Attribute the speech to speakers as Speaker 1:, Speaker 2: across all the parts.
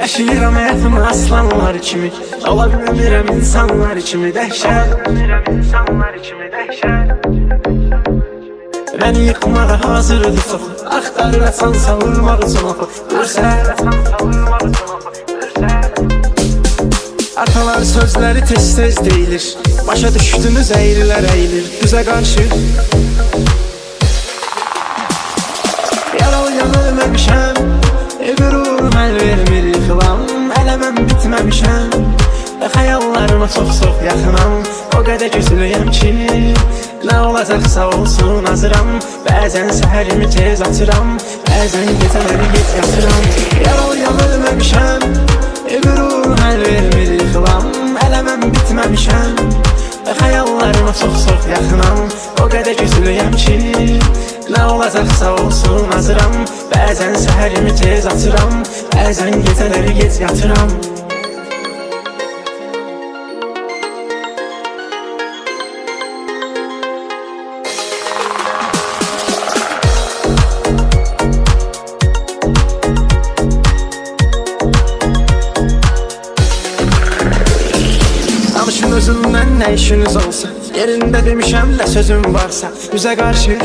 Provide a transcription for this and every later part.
Speaker 1: Yaşayıram həyatımı aslanlar kimi, ola bilmirəm insanlar kimi dəhşət. Məni yıkmağa hazırdır çox, axtarırsan savurmaq üçün oxu. Atalar sözləri tez-tez deyilir, başa düşdünüz əyrilər əyilir düzə qarşı. Yaralıyan ölməmişəm, qürurum əl vermir yıxılam. Hələ mən bitməmişəm, xəyallarıma çox-çox yaxınam. O qədər güclüyəm ki, nə olacaqsa olsun hazıram. Bəzən səhərimi tez açıram, bəzən gecələri gec yatıram. Yaralıyan ölməmişəm, qürurum əl vermir yıxılam. Hələ mən bitməmişəm, xəyallarıma çox-çox yaxınam. O qədər güclüyəm ki, nə olacaqsa olsun hazıram. Bəzən səhərimi tez açıram, bəzən gecələri gec yatıram. Danışın özümdən nə işiniz olsa, yerində demişəm nə sözüm varsa, üzə qarşı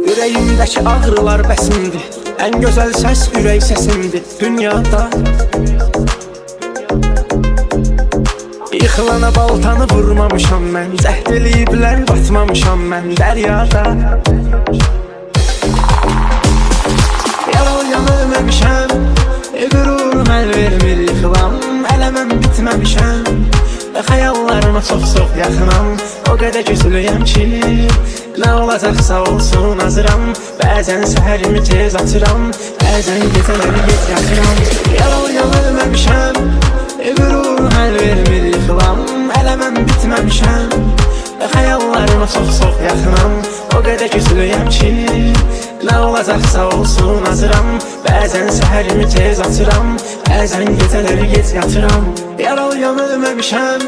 Speaker 1: Ürəyimdəki ağrılar bəsimdir, ən gözəl səs ürək səsimdir dünyada. Yıxılana baltanı vurmamışam mən, cəhd eləyiblər batmamışam mən dəryada. Yaralıyan ölməmişəm, qürurum əl vermir yıxılam. Hələ mən bitməmişəm, xəyallarıma çox-çox yaxınam. O qədər güclüyəm ki, nə olacaqsa olsun hazıram. Bəzən səhərimi tez açıram, bəzən gecələri gec yatıram. Yaralıyan ölməmişəm, qürurum əl vermir yıxılam. Hələ mən bitməmişəm, xəyallarıma çox-çox yaxınam. O qədər güclüyəm ki, nə olacaqsa olsun hazıram. Bəzən səhərimi tez açıram, bəzən gecələri gec yatıram. Yaralıyan ölməmişəm,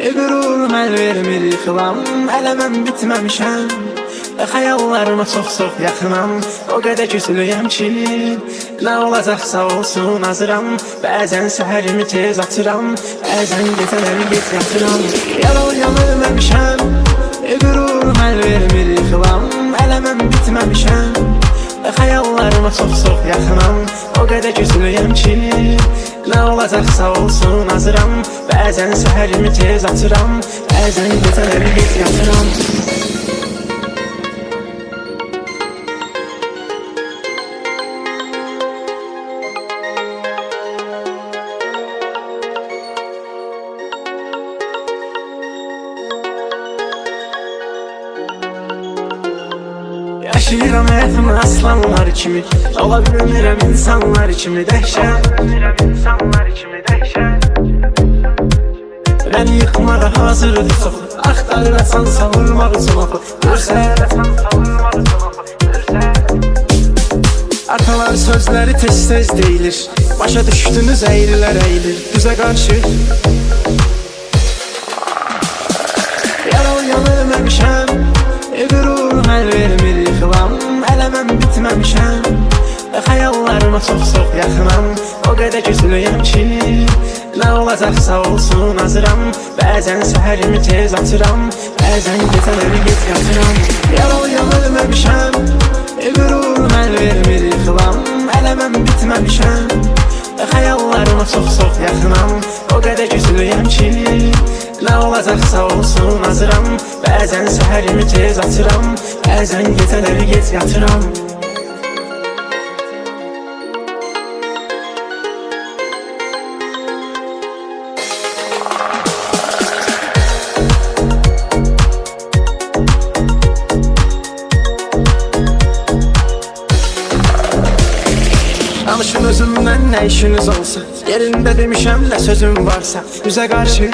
Speaker 1: qürurum əl vermir yıxılam. Hələ mən bitməmişəm, xəyallarıma çox-çox yaxınam. O qədər güclüyəm ki, nə olacaqsa olsun hazıram. Bəzən səhərimi tez açıram, bəzən gecələri gec yatıram. Yaralıyan ölməmişəm, qürurum əl vermir yıxılam. Hələ mən bitməmişəm, xəyallarıma çox-çox yaxınam. O qədər güclüyəm ki, nə olacaqsa olsun hazıram. Bəzən səhərimi tez açıram, bəzən gecələri gec yatıram. Yaşayıram həyatımı aslanlar kimi, ola bilmirəm insanlar kimi dəhşət. Məni yıkmağa hazırdır çox, axtarırsan savurmaq üçün oxu. Atalar sözləri tez-tez deyilir, başa düşdünüz əyrilər əyilir düzə qarşı. Yaralıyan ölməmişəm, qürurum əl vermir yıxılam. Hələ mən bitməmişəm, xəyallarıma çox-çox yaxınam. O qədər güclüyəm ki, nə olacaqsa olsun hazıram. Bəzən səhərimi tez açıram, bəzən gecələri gec yatıram. Yaralıyan ölməmişəm, qürurum əl vermir yıxılam. Hələ mən bitməmişəm, xəyallarıma çox-çox yaxınam. O qədər güclüyəm ki, nə olacaqsa olsun hazıram. Bəzən səhərimi tez açıram, bəzən gecələri gec yatıram. Danışın özümdən nə işiniz olsa, yerində demişəm nə sözüm varsa, üzə qarşı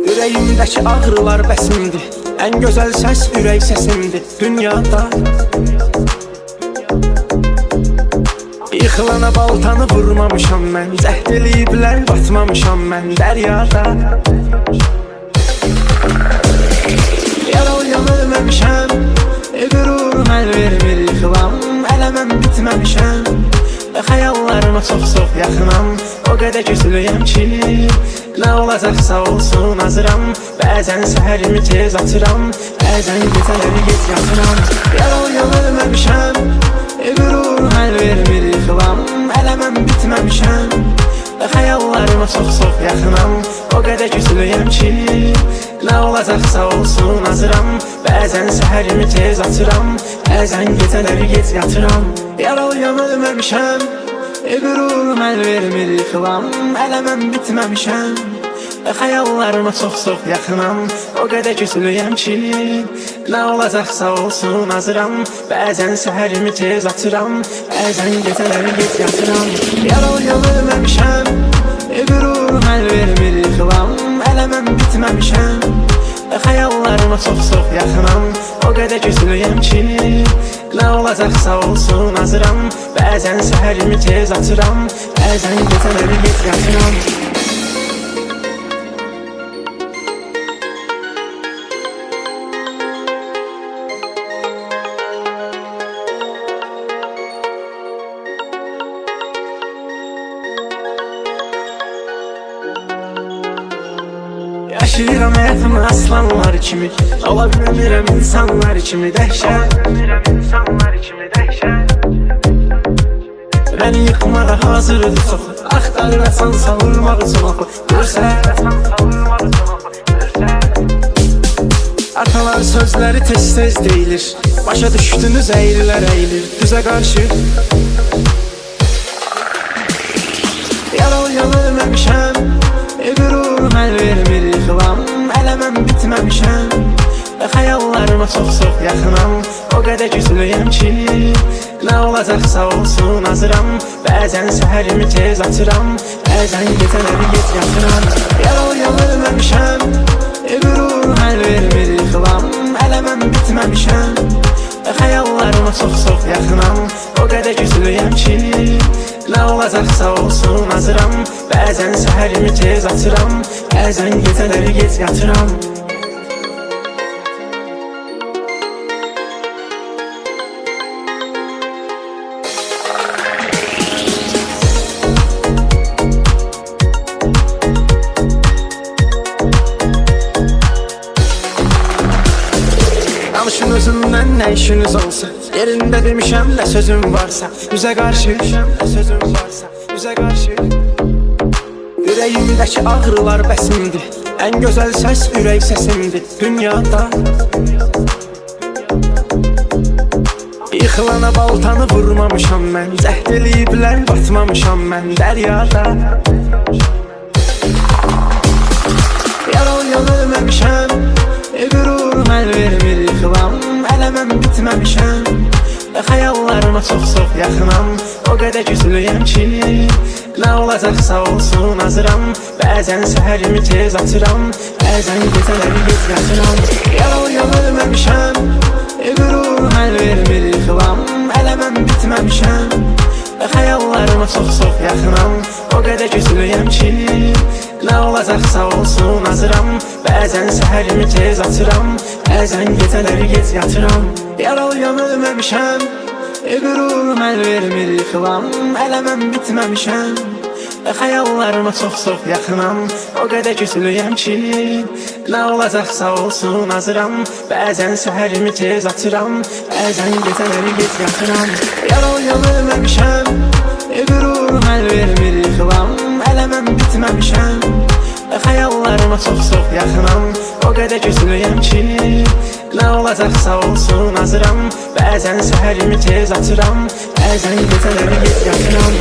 Speaker 1: Ürəyimdəki ağrılar bəsimdir, ən gözəl səs ürək səsimdir dünyada. Yıxılana baltanı vurmamışam mən, cəhd eləyiblər batmamışam mən dəryada. Yaralıyan ölməmişəm, qürurum əl vermir bitməmişəm və xəyallarıma çox yaxınam. O qədər güclüyəm ki, nə olacaqsa olsun hazıram. Bəzən səhərimi tez atıram, bəzən gecələri gec yatıram. Yalan ölməmişəm, qürur həll vermir yıxılam. Hələ mən bitməmişəm və xəyallarıma çox yaxınam. O qədər güclüyəm ki, nə olacaqsa olsun hazıram. Bəzən səhərimi tez atıram, bəzən gecələri gec yatıram. Yaralıyam ölməmişəm, qürur həll vermir yıxılam. Hələ mən bitməmişəm və xəyallarıma çox yaxınam. O qədər güclüyəm ki, nə olacaqsa olsun hazıram. Bəzən səhərimi tez atıram, bəzən gecələri gec yatıram. Yaralıyam ölməmişəm, qürur həll vermir yıxılam. Hələ mən bitməmişəm və xəyallarıma çox yaxınam. O qədər güclüyəm ki, nə olacaqsa olsun hazıram. Bəzən səhərimi tez atıram, bəzən gecələri gec yatıram. Yaşayıram həyatımı aslanlar kimi, ola bilmirəm insanlar kimi dəhşət. Məni yıxmağa hazırdır çoxu, axtarırsan savurmaq üçün oxu. Atalar sözləri tez deyilir, başa düşdünüz əyillər əyilir düzə qarşı. Yaralıyam ölməmişəm, qürur həll vermir yıxılam. Hələ mən bitməmişəm və xəyallarıma çox yaxınam. O qədər güclüyəm ki, nə olacaqsa olsun hazıram. Bəzən səhərimi tez atıram, bəzən gecələri gec yatıram. Yaralıyam ölməmişəm, qürur həll vermir yıxılam. Hələ mən bitməmişəm və xəyallarıma çox yaxınam. O qədər güclüyəm ki, nə olacaqsa olsun hazıram. Bəzən səhərimi tez atıram, bəzən gecələri gec yatıram. Danışın özümdən nə işiniz olsa, yerində demişəm nə sözüm varsa. Üzə qarşı, üzə qarşı. Ürəyimdəki ağrılar bəsimdir, ən gözəl səs ürək səsimdir dünyada. Yıxılana baltanı vurmamışam mən, cəhd eləyiblər batmamışam mən dəryada. Yaralıyam ölməmişəm, qürur həll vermir yıxılam. Hələ mən bitməmişəm və xəyallarıma çox yaxınam. O qədər güclüyəm ki, nə olacaqsa olsun hazıram. Bəzən səhərimi tez atıram, bəzən gecələri gec yatıram. Yaralıyam ölməmişəm, qürur həll vermir yıxılam. Hələ mən bitməmişəm və xəyallarıma çox yaxınam. O qədər güclüyəm ki, nə olacaqsa olsun hazıram. Bəzən səhərimi tez atıram, bəzən gecələri gec yatıram. Yaralıyam ölməmişəm, qürur həll vermir yıxılam. Hələ mən bitməmişəm və xəyallarıma çox yaxınam. O qədər güclüyəm ki, nə olacaqsa olsun hazıram. Bəzən səhərimi tez atıram, bəzən gecələri gec yatıram. Yaralıyam ölməmişəm, qürur həll vermir yıxılam. Hələ mən bitməmişəm və xəyallarıma çox yaxınam. O qədər güclüyəm ki, nə olacaqsa olsun hazıram. Bəzən səhərimi tez atıram, bəzən gecələri gec yatıram.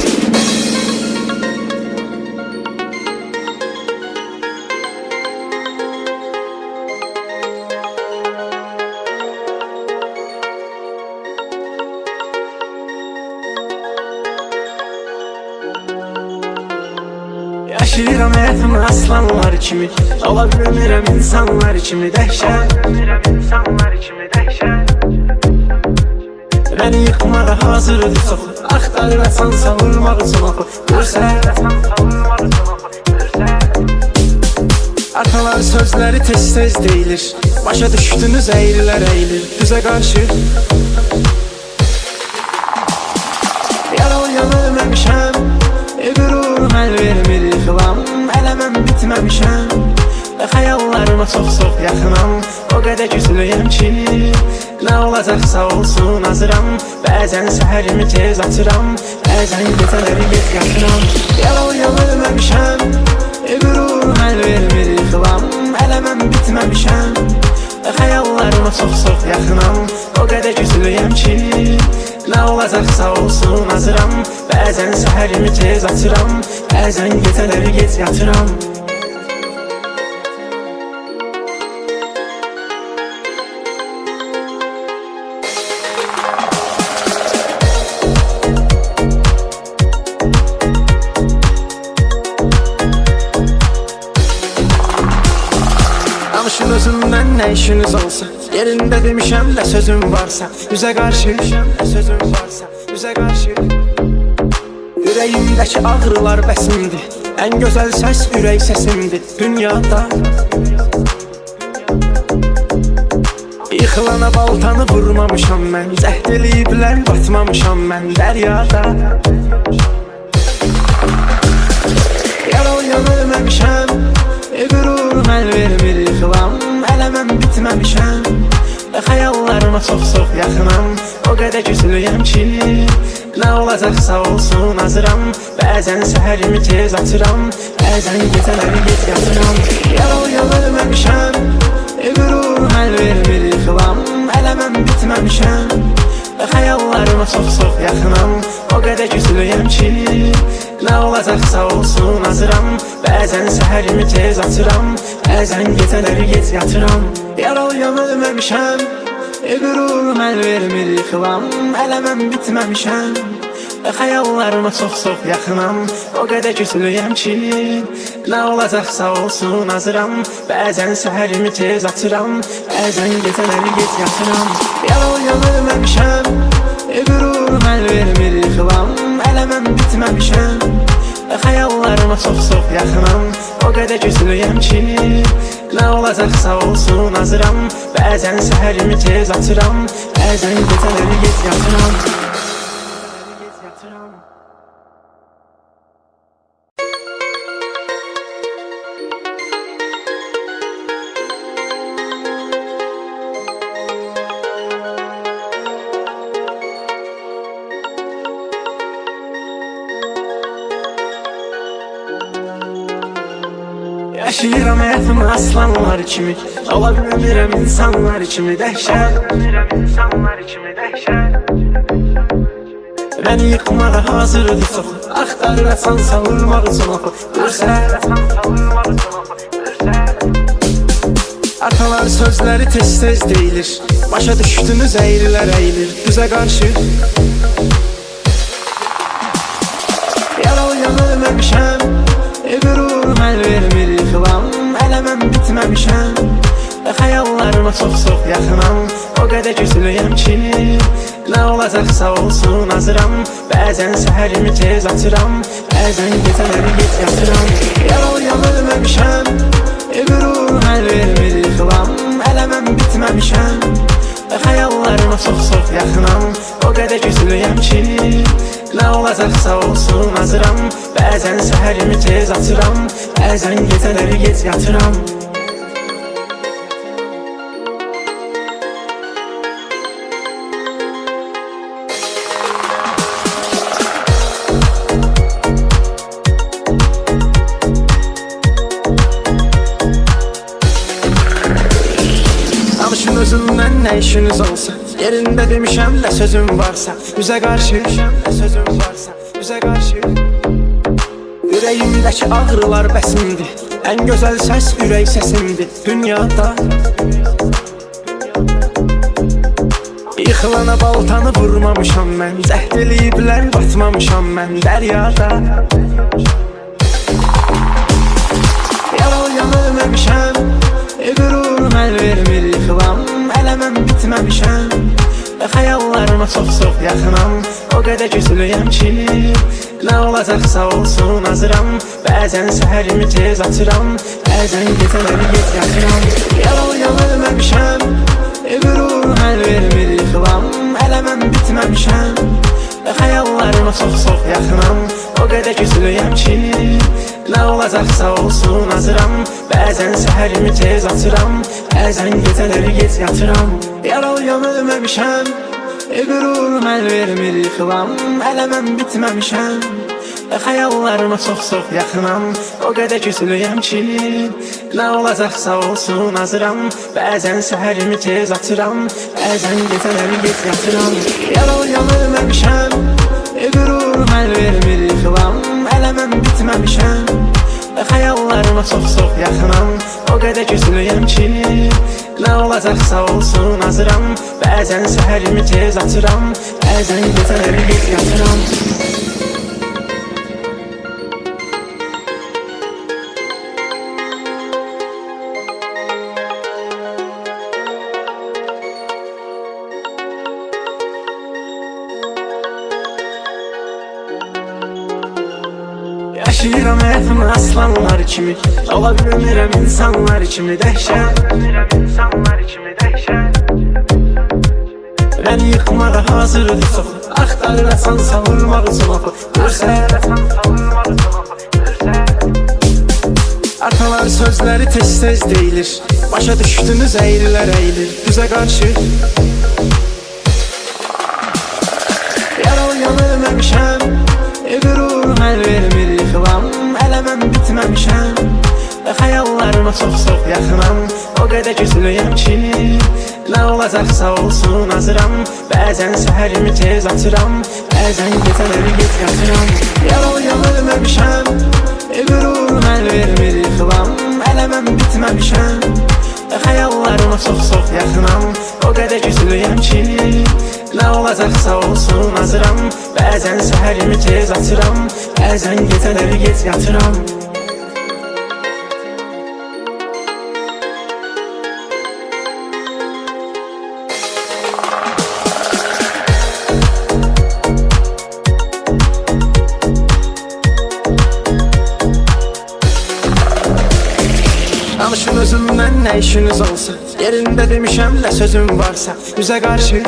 Speaker 1: Yaşayıram həyatımı aslanlar kimi, ola bilmirəm insanlar kimi dəhşət. Məni yıxmağa hazırdır çoxu, axtarırsan savurmaq üçün oxu. Atalar sözləri tez deyilir, başa düşdünüz əyillər əyilir düzə qarşı. Yaralıyan ölməmişəm, qürurum əl vermir yıxılam. Hələ mən bitməmişəm və xəyallarıma çox-çox yaxınam. O qədər güclüyəm ki, nə olacaqsa olsun hazıram. Bəzən səhərimi tez açıram, bəzən gecələri gec yatıram. Yaralıyan ölməmişəm, qürurum əl vermir yıxılam. Hələ mən bitməmişəm və xəyallarıma çox-çox yaxınam. O qədər güclüyəm ki, nə olacaqsa olsun hazıram. Bəzən səhərimi tez açıram, bəzən gecələri gec yatıram. Danışın özümdən nə işiniz olsa, yerində demişəm də sözüm varsa, üzə qarşı sözüm varsa, üzə qarşı. Ürəyimdəki ağrılar bəsimdir, ən gözəl səs ürək səsimdir dünyada. Yıxılana baltanı vurmamışam mən, cəhd eləyiblər batmamışam mən dəryada. Yaralıyan ölməmişəm, qürurum əl vermir yıxılam. Hələ mən bitməmişəm və xəyallarıma çox-çox yaxınam. O qədər güclüyəm ki, nə olacaqsa olsun hazıram. Bəzən səhərimi tez açıram, bəzən gecələri gec yatıram. Yaralıyan ölməmişəm, qürurum əl vermir yıxılam. Hələ mən bitməmişəm və xəyallarıma çox-çox yaxınam. O qədər güclüyəm ki, nə olacaqsa olsun hazıram. Bəzən səhərimi tez açıram, bəzən gecələri gec yatıram. Yaralıyan ölməmişəm, qürurum əl vermir yıxılam. Hələ mən bitməmişəm və xəyallarıma çox-çox yaxınam. O qədər güclüyəm ki, nə olacaqsa olsun hazıram. Bəzən səhərimi tez açıram, bəzən gecələri gec yatıram. Yaralıyan ölməmişəm, qürurum əl vermir yıxılam. Hələ mən bitməmişəm və xəyallarıma çox-çox yaxınam. O qədər güclüyəm ki, nə olacaqsa olsun hazıram. Bəzən səhərimi tez açıram, bəzən gecələri gec yatıram. Yaşayıram həyatımı aslanlar kimi, ola bilmirəm insanlar kimi dəhşət. Məni yıxmağa hazırdır çoxu, axtarırsan savurmaq üçün oxu. Atalar sözləri tez-tez deyilir, başa düşdünüz əyrilər əyilir düzə qarşı. Yaralıyan ölməmişəm, qürurum əl vermir yıxılam. Hələ mən bitməmişəm və xəyallarıma çox-çox yaxınam. O qədər güclüyəm ki, nə olacaqsa olsun hazıram. Bəzən səhərimi tez açıram, bəzən gecələri gec yatıram. Yaralıyan ölməmişəm, qürurum əl vermir yıxılam. Hələ mən bitməmişəm və xəyallarıma çox-çox yaxınam. O qədər güclüyəm ki, nə olacaqsa olsun hazıram. Bəzən səhərimi tez açıram, bəzən gecələri gec yatıram. Danışın özümdən nə işiniz olsa, yerində demişəm də sözüm varsa, üzə qarşı sözüm varsa, üzə qarşı. Ürəyimdəki ağrılar bəsimdir, ən gözəl səs ürək səsimdir dünyada. Yıxılana baltanı vurmamışam mən, cəhd eləyiblər batmamışam mən dəryada. Yaralıyan ölməmişəm, qürurum əl vermir yıxılam. Hələ mən bitməmişəm və xəyallarıma çox-çox yaxınam. O qədər güclüyəm ki, nə olacaqsa olsun hazıram. Bəzən səhərimi tez açıram, bəzən gecələri gec yatıram. Yaralıyan ölməmişəm, vermir yıxılam. Hələ mən bitməmişəm və xəyallarıma çox-çox üzülüyəm ki nə olacaqsa olsun hazıram. Bəzən səhərimi tez açıram, bəzən gecələri gec yatıram. Yaralıyan ölməmişəm, qürurum əl vermir yıxılam. Hələ mən bitməmişəm, xəyallarıma çox yaxınam. O qədər üzülüyəm ki nə olacaqsa olsun hazıram. Bəzən səhərimi tez açıram, bəzən gecələri gec yatıram. Yaralıyan ölməmişəm, qürurum əl vermir yıxılam. Hələ mən bitməmişəm, xəyallarıma çox yaxınam. O qədər üzülüyəm ki nə olacaqsa olsun hazıram. Bəzən səhərimi tez açıram, bəzən gecələri gec yatıram. Yaşayıram həyatımı aslanlar kimi, ola bilmirəm insanlar kimi dəhşət. Məni yıxmağa hazırdır çox, axtarırasan savurmaq üçün oxu. Atalar sözləri tez deyilir, başa düşdünüz əyillər əyilir düzə qarşı. Yaralıyan ölməmişəm, qürurum əl vermir yıxılam. Hələ mən bitməmişəm, xəyallarıma çox yaxınam. O qədər üzülüyəm ki nə olacaqsa olsun hazıram. Bəzən səhərimi tez açıram, bəzən gecələri gec yatıram. Yaralıyan ölməmişəm, qürurum əl vermir yıxılam. Hələ mən bitməmişəm, xəyallarıma çox yaxınam. O qədər üzülüyəm ki nə olacaqsa olsun hazıram. Bəzən səhərimi tez açıram, bəzən gecələri gec yatıram. Danışın özümdən nə işiniz olsa, yerində demişəm nə sözüm varsa. Üzə qarşı,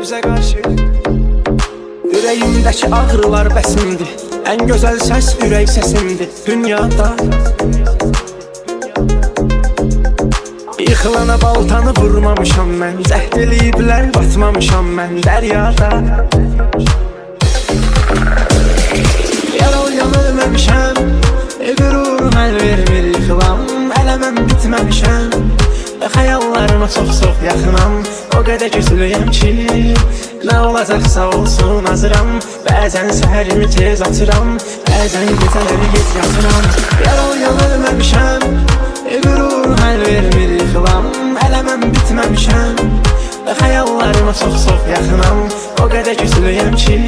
Speaker 1: üzə qarşı. Ürəyimdəki ağrılar bəsimdir, ən gözəl səs ürək səsimdir dünyada. Yıxılana baltanı vurmamışam mən, cəhd eləyiblər batmamışam mən dəryada. Yaralıyan ölməmişəm, qürurum əl vermir yıxılam. Hələ mən bitməmişəm, xəyallarıma çox yaxınam. O qədər üzülüyəm ki nə olacaqsa olsun hazıram. Bəzən səhərimi tez açıram, bəzən gecələri gec yatıram. Yaralıyan ölməmişəm, qürurum əl vermir yıxılam. Hələ mən bitməmişəm, xəyallarıma çox yaxınam. O qədər üzülüyəm ki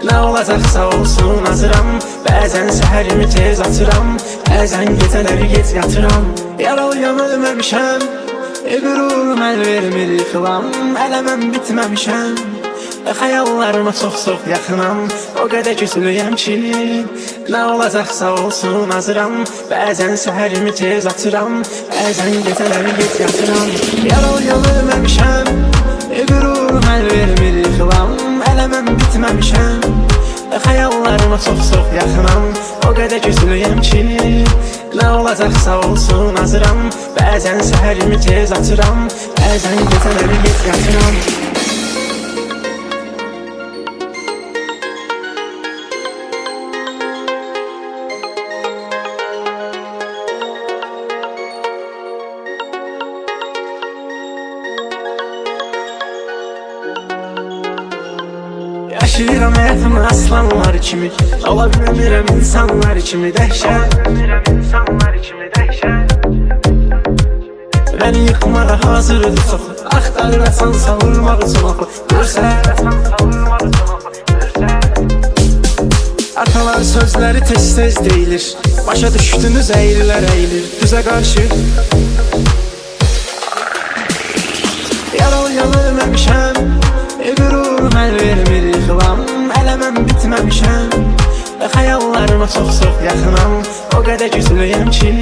Speaker 1: nə olacaqsa olsun hazıram. Bəzən səhərimi tez açıram, bəzən gecələri gec yatıram. Yaralıyan ölməmişəm, qürurum əl vermir yıxılam. Hələ mən bitməmişəm, xəyallarıma çox yaxınam. O qədər üzülüyəm ki nə olacaqsa olsun hazıram. Bəzən səhərimi tez açıram, bəzən gecələri gec yatıram. Yaralıyan ölməmişəm, qürurum əl vermir yıxılam. Hələ mən bitməmişəm, xəyallarıma çox yaxınam. O qədər üzülüyəm ki nə olacaqsa olsun hazıram. Bəzən səhərimi tez açıram, bəzən gecələri gec yatıram. Yaşayıram həyatımı aslanlar kimi, ola bilmirəm insanlar kimi dəhşət. Məni yıxmağa hazırdır çox, axtarırasan savurmaq üçün oxu. Atalar sözləri tez deyilir, başa düşdünüz əyillər əyilir düzə qarşı. Yaralıyan ölməmişəm, qürurum əl vermir yıxılam. Hələ mən bitməmişəm, xəyallarıma çox yaxınam. O qədər üzülüyəm ki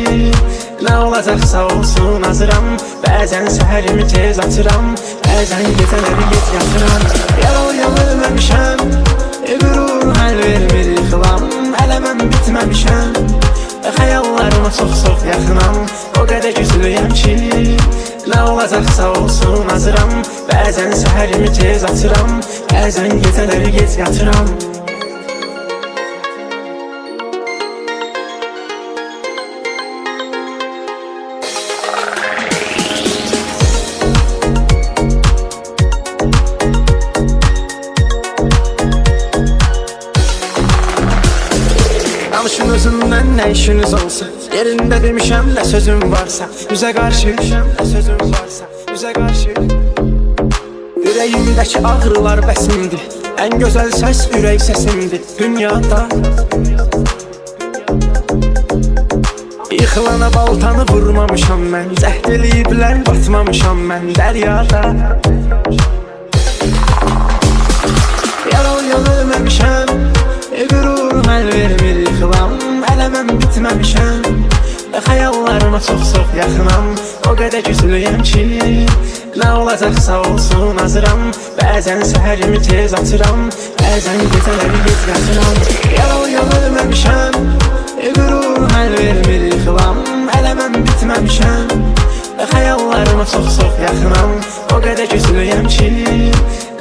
Speaker 1: nə olacaqsa olsun hazıram. Bəzən səhərimi tez açıram, bəzən gecələri gec yatıram. Yaralıyan ölməmişəm, qürurum əl vermir yıxılam. hələ mən bitməmişəm. Xəyallarıma çox yaxınam, o qədər güclüyəm ki, nə olacaqsa olsun hazıram. Bəzən səhərimi tez açıram, bəzən gecələri gec yatıram. Danışın özümdən nə işiniz olsa, yerində demişəm nə sözüm varsa, üzə qarşı, nə sözüm varsa, üzə qarşı. Ürəyimdəki ağrılar bəsimdir, ən gözəl səs ürək səsimdir dünyada. Yıxılana baltanı vurmamışam mən, cəhd eləyiblər batmamışam mən dəryada. Yaralıyan ölməmişəm, qürurum əl vermir yıxılam, hələ mən bitməmişəm. Xəyallarıma çox yaxınam, o qədər güclüyəm ki, nə olacaqsa olsun hazıram. Bəzən səhərimi tez açıram, bəzən gecələri gec yatıram. Yaralıyan ölməmişəm, qürurum əl vermir yıxılam, hələ mən bitməmişəm. Xəyallarıma çox yaxınam, o qədər güclüyəm ki,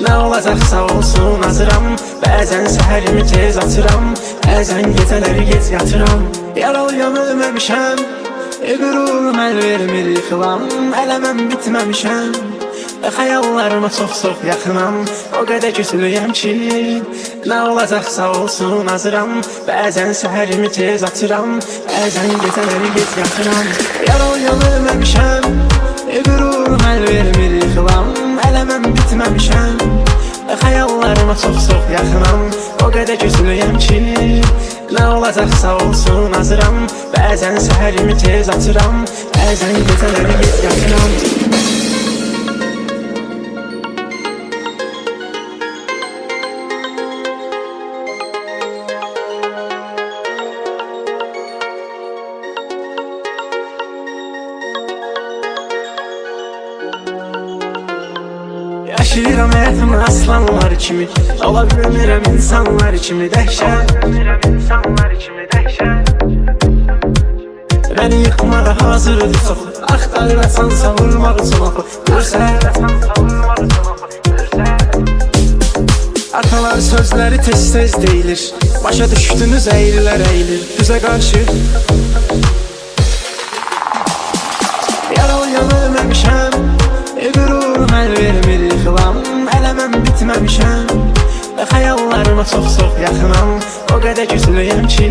Speaker 1: nə olacaqsa olsun hazıram. Bəzən səhərimi tez açıram, bəzən gecələri gec yatıram. Yaralıyan ölməmişəm, qürurum əl vermir yıxılam, hələ mən bitməmişəm. Xəyallarıma çox yaxınam, o qədər güclüyəm ki, nə olacaqsa olsun hazıram. Bəzən səhərimi tez açıram, bəzən gecələri gec yatıram. Yaralıyan ölməmişəm, qürurum əl vermir yıxılam, hələ mən bitməmişəm. Xəyallarıma çox yaxınam, o qədər güclüyəm ki, nə olacaqsa olsun hazıram. Bəzən səhərimi tez açıram, bəzən gecələri gec yatıram. Yaşayıram həyatımı aslanlar kimi, ola bilmirəm insanlar kimi dəhşət. Məni yıxmağa hazırdır çoxu, axtarırasan savurmaq üçün oxu. Atalar sözləri tez deyilir, başa düşdünüz əyillər əyilir düzə qarşı. Yaralıyan ölməmişəm, qürurum əl vermir yıxılam, hələ mən bitməmişəm. Xəyallarıma çox yaxınam, o qədər güclüyəm ki,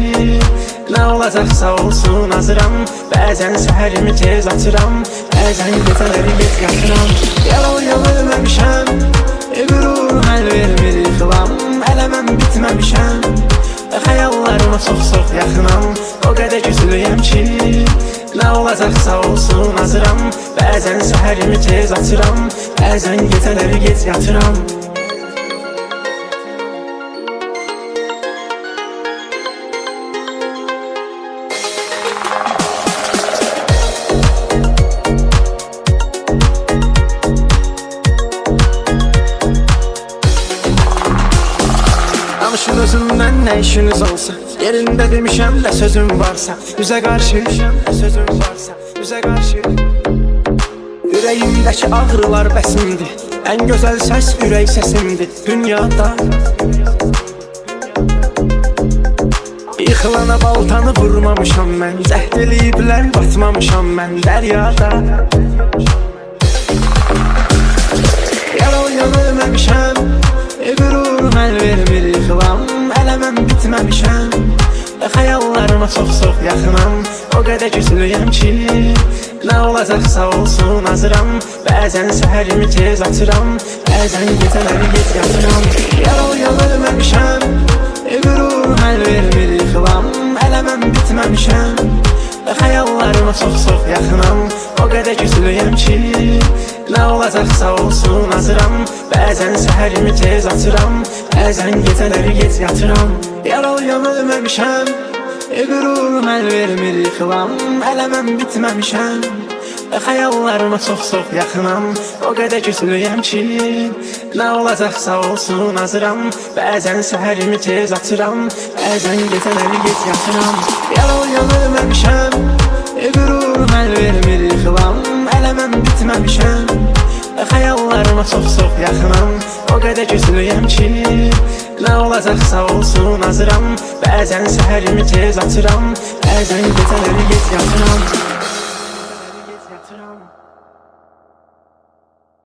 Speaker 1: nə olacaqsa olsun hazıram. Bəzən səhərimi tez açıram, bəzən gecələri gec yatıram. Yaralıyan ölməmişəm, qürurum əl vermir yıxılam, hələ mən bitməmişəm. Xəyallarıma çox yaxınam, o qədər güclüyəm ki, nə olacaqsa olsun hazıram. Bəzən səhərimi tez açıram, bəzən gecələri gec yatıram. Danışın özümdən nə işiniz olsa, yerində demişəm nə sözüm varsa, üzə qarşı, nə sözüm varsa, üzə qarşı. Ürəyimdəki ağrılar bəsimdir, ən gözəl səs ürək səsimdir dünyada. Yıxılana baltanı vurmamışam mən, cəhd eləyiblər batmamışam mən dəryada. Yaralıyan ölməmişəm, qürurum əl vermir yıxılam, hələ mən bitməmişəm. Xəyallarıma çox yaxınam, o qədər güclüyəm ki, nə olacaqsa olsun hazıram. Bəzən səhərimi tez açıram, bəzən gecələri gec yatıram. Yaralıyan ölməmişəm, qürurum əl vermir yıxılam, hələ mən bitməmişəm. Xəyallarıma çox yaxınam, o qədər güclüyəm ki, nə olacaqsa olsun hazıram. Bəzən səhərimi tez açıram, bəzən gecələri gec yatıram. Yaralıyan ölməmişəm, qürurum əl vermir yıxılam, hələ mən bitməmişəm. Xəyallarıma çox yaxınam, o qədər güclüyəm ki, nə olacaqsa olsun hazıram. Bəzən səhərimi tez açıram, bəzən gecələri gec yatıram. Yalan yanılmamışam, qürurum əl vermir yıxılam. Hələ mən bitməmişəm, xəyallarıma çox yaxınam, o qədər güclüyəm ki, nə olacaqsa olsun hazıram. Bəzən səhərimi tez açıram, bəzən gecələri gec yatıram.